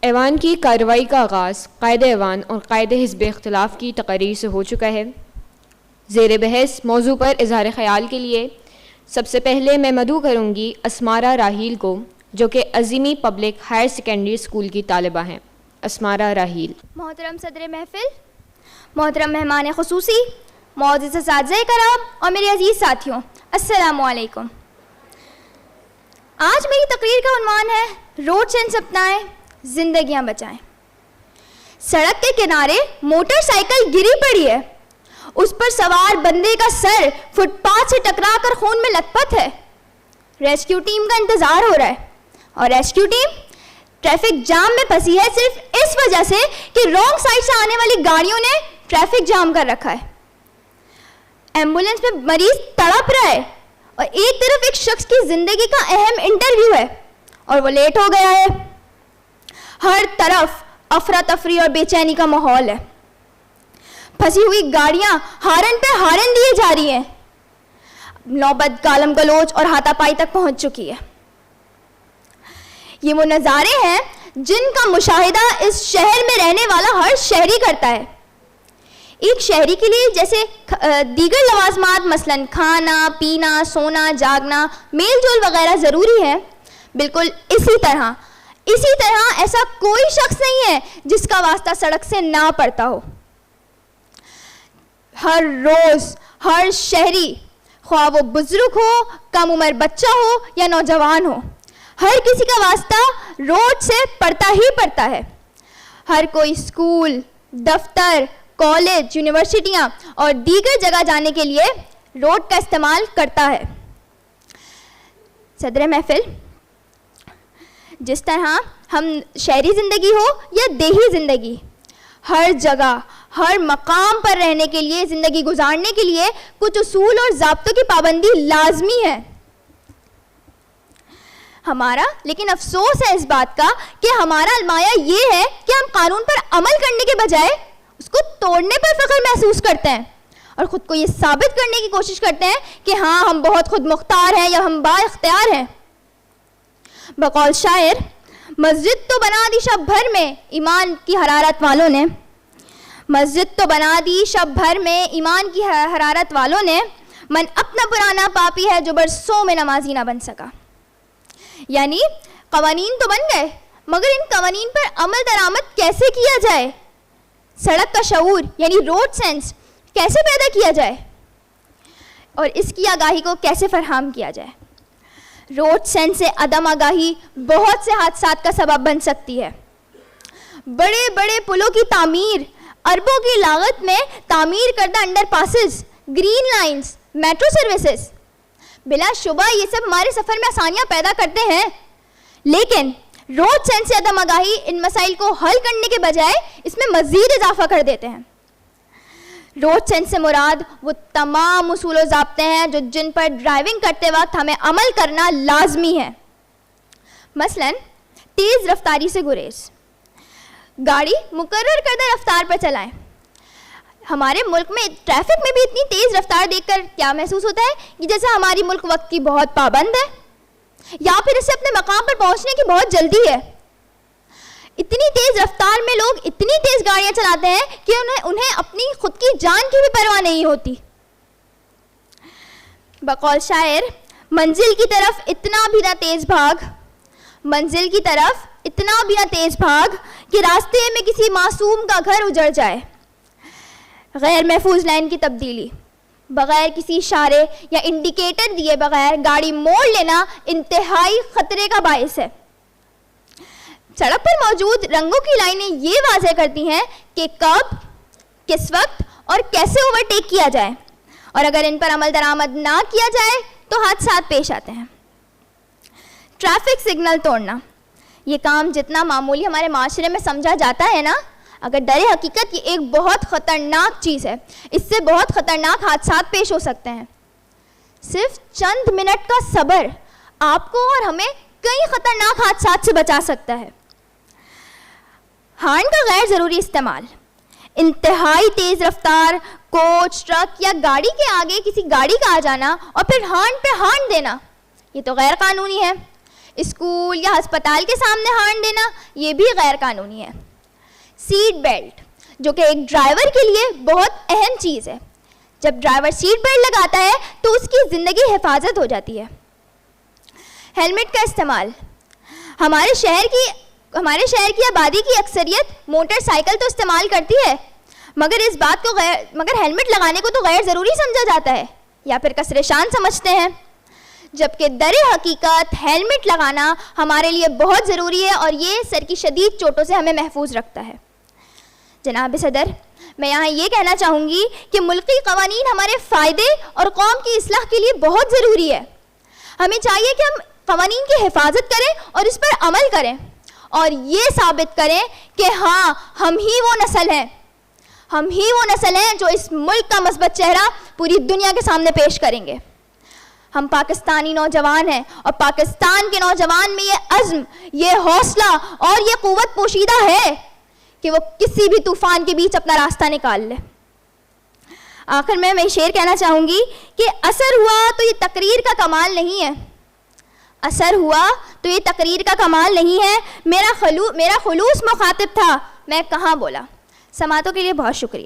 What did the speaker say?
ایوان کی کارروائی کا آغاز قائد ایوان اور قائد حزب اختلاف کی تقریر سے ہو چکا ہے۔ زیر بحث موضوع پر اظہار خیال کے لیے سب سے پہلے میں مدعو کروں گی اسمارہ راحیل کو، جو کہ Azeemi public higher secondary school کی طالبہ ہیں۔ اسمارہ راحیل۔ محترم صدر محفل، محترم مہمان خصوصی، معزز اساتذہ کرام اور میرے عزیز ساتھیوں، السلام علیکم۔ آج میری تقریر کا عنوان ہے روڈ سینس اپنائیں، زندگیاں بچائیں۔ سڑک کے کنارے موٹر سائیکل گری پڑی ہے، اس پر سوار بندے کا سر فٹ پاتھ سے ٹکرا کر خون میں لت پت ہے۔ ریسکیو ٹیم کا انتظار ہو رہا ہے اور ریسکیو ٹیم ٹریفک جام میں پھنسی ہے صرف اس وجہ سے کہ رانگ سائڈ سے آنے والی گاڑیوں نے ٹریفک جام کر رکھا ہے۔ ایمبولینس میں مریض تڑپ رہا ہے اور ایک طرف ایک شخص کی زندگی کا اہم انٹرویو ہے اور وہ لیٹ ہو گیا ہے۔ ہر طرف افراتفری اور بے چینی کا ماحول ہے۔ پھنسی ہوئی گاڑیاں ہارن پہ ہارن دیے جا رہی ہیں۔ نوبت گالم گلوچ اور ہاتھا پائی تک پہنچ چکی ہے۔ یہ وہ نظارے ہیں جن کا مشاہدہ اس شہر میں رہنے والا ہر شہری کرتا ہے۔ ایک شہری کے لیے جیسے دیگر لوازمات مثلاً کھانا پینا سونا جاگنا میل جول وغیرہ ضروری ہے، بالکل اسی طرح ایسا کوئی شخص نہیں ہے جس کا واسطہ سڑک سے نہ پڑتا ہو۔ ہر روز ہر شہری، خواہ وہ بزرگ ہو، کم عمر بچہ ہو یا نوجوان ہو، ہر کسی کا واسطہ روڈ سے پڑتا ہی پڑتا ہے۔ ہر کوئی اسکول، دفتر، کالج، یونیورسٹیاں اور دیگر جگہ جانے کے لیے روڈ کا استعمال کرتا ہے۔ صدر محفل، جس طرح ہم شہری زندگی ہو یا دیہی زندگی، ہر جگہ ہر مقام پر رہنے کے لیے، زندگی گزارنے کے لیے کچھ اصول اور ضابطوں کی پابندی لازمی ہے۔ ہمارا لیکن افسوس ہے اس بات کا کہ ہمارا المایہ یہ ہے کہ ہم قانون پر عمل کرنے کے بجائے اس کو توڑنے پر فخر محسوس کرتے ہیں اور خود کو یہ ثابت کرنے کی کوشش کرتے ہیں کہ ہاں ہم بہت خود مختار ہیں یا ہم با اختیار ہیں۔ بقول شاعر، مسجد تو بنا دی شب بھر میں ایمان کی حرارت والوں نے، مسجد تو بنا دی شب بھر میں ایمان کی حرارت والوں نے، من اپنا پرانا پاپی ہے جو برسوں میں نمازی نہ بن سکا۔ یعنی قوانین تو بن گئے مگر ان قوانین پر عمل درآمد کیسے کیا جائے؟ سڑک کا شعور یعنی روڈ سینس کیسے پیدا کیا جائے اور اس کی آگاہی کو کیسے فراہم کیا جائے؟ روڈ سینس سے عدم آگاہی بہت سے حادثات کا سبب بن سکتی ہے۔ بڑے بڑے پلوں کی تعمیر، اربوں کی لاگت میں تعمیر کردہ under passes, green lines, metro services, بلا شبہ یہ سب ہمارے سفر میں آسانیاں پیدا کرتے ہیں، لیکن روڈ سینس سے عدم آگاہی ان مسائل کو حل کرنے کے بجائے اس میں مزید اضافہ کر دیتے ہیں۔ روڈ سینس سے مراد وہ تمام اصول و ضابطے ہیں جن پر ڈرائیونگ کرتے وقت ہمیں عمل کرنا لازمی ہے۔ مثلاً تیز رفتاری سے گریز، گاڑی مقرر کردہ رفتار پر چلائیں۔ ہمارے ملک میں ٹریفک میں بھی اتنی تیز رفتار دیکھ کر کیا محسوس ہوتا ہے کہ جیسے ہماری ملک وقت کی بہت پابند ہے یا پھر اسے اپنے مقام پر پہنچنے کی بہت جلدی ہے۔ اتنی تیز رفتار میں لوگ اتنی تیز گاڑیاں چلاتے ہیں کہ انہیں اپنی خود کی جان کی بھی پرواہ نہیں ہوتی۔ بقول شاعر، منزل کی طرف اتنا بھی نہ تیز بھاگ، منزل کی طرف اتنا بھی نہ تیز بھاگ کہ راستے میں کسی معصوم کا گھر اجڑ جائے۔ غیر محفوظ لائن کی تبدیلی، بغیر کسی اشارے یا انڈیکیٹر دیے بغیر گاڑی موڑ لینا انتہائی خطرے کا باعث ہے۔ سڑک پر موجود رنگوں کی لائنیں یہ واضح کرتی ہیں کہ کب، کس وقت اور کیسے اوورٹیک کیا جائے، اور اگر ان پر عمل درآمد نہ کیا جائے تو حادثات پیش آتے ہیں۔ ٹریفک سگنل توڑنا، یہ کام جتنا معمولی ہمارے معاشرے میں سمجھا جاتا ہے نا، اگر در حقیقت یہ ایک بہت خطرناک چیز ہے۔ اس سے بہت خطرناک حادثات پیش ہو سکتے ہیں۔ صرف چند منٹ کا صبر آپ کو اور ہمیں کئی خطرناک حادثات سے بچا سکتا ہے۔ ہارن کا غیر ضروری استعمال، انتہائی تیز رفتار، کوچ، ٹرک یا گاڑی کے آگے کسی گاڑی کا آ جانا اور پھر ہارن پہ ہارن دینا، یہ تو غیر قانونی ہے۔ اسکول یا ہسپتال کے سامنے ہارن دینا یہ بھی غیر قانونی ہے. سیٹ بیلٹ جو کہ ایک ڈرائیور کے لیے بہت اہم چیز ہے. جب ڈرائیور سیٹ بیلٹ لگاتا ہے تو اس کی زندگی حفاظت ہو جاتی ہے. ہیلمٹ کا استعمال. ہمارے شہر کی آبادی کی اکثریت موٹر سائیکل تو استعمال کرتی ہے مگر ہیلمٹ لگانے کو تو غیر ضروری سمجھا جاتا ہے یا پھر کسر شان سمجھتے ہیں، جبکہ در حقیقت ہیلمٹ لگانا ہمارے لیے بہت ضروری ہے اور یہ سر کی شدید چوٹوں سے ہمیں محفوظ رکھتا ہے. جناب صدر، میں یہاں یہ کہنا چاہوں گی کہ ملکی قوانین ہمارے فائدے اور قوم کی اصلاح کے لیے بہت ضروری ہے. ہمیں چاہیے کہ ہم قوانین کی حفاظت کریں اور اس پر عمل کریں اور یہ ثابت کریں کہ ہاں ہم ہی وہ نسل ہیں جو اس ملک کا مثبت چہرہ پوری دنیا کے سامنے پیش کریں گے. ہم پاکستانی نوجوان ہیں اور پاکستان کے نوجوان میں یہ عزم، یہ حوصلہ اور یہ قوت پوشیدہ ہے کہ وہ کسی بھی طوفان کے بیچ اپنا راستہ نکال لے. آخر میں یہ شعر کہنا چاہوں گی کہ اثر ہوا تو یہ تقریر کا کمال نہیں ہے، میرا خلوص مخاطب تھا، میں کہاں بولا. سماعتوں کے لیے بہت شکریہ.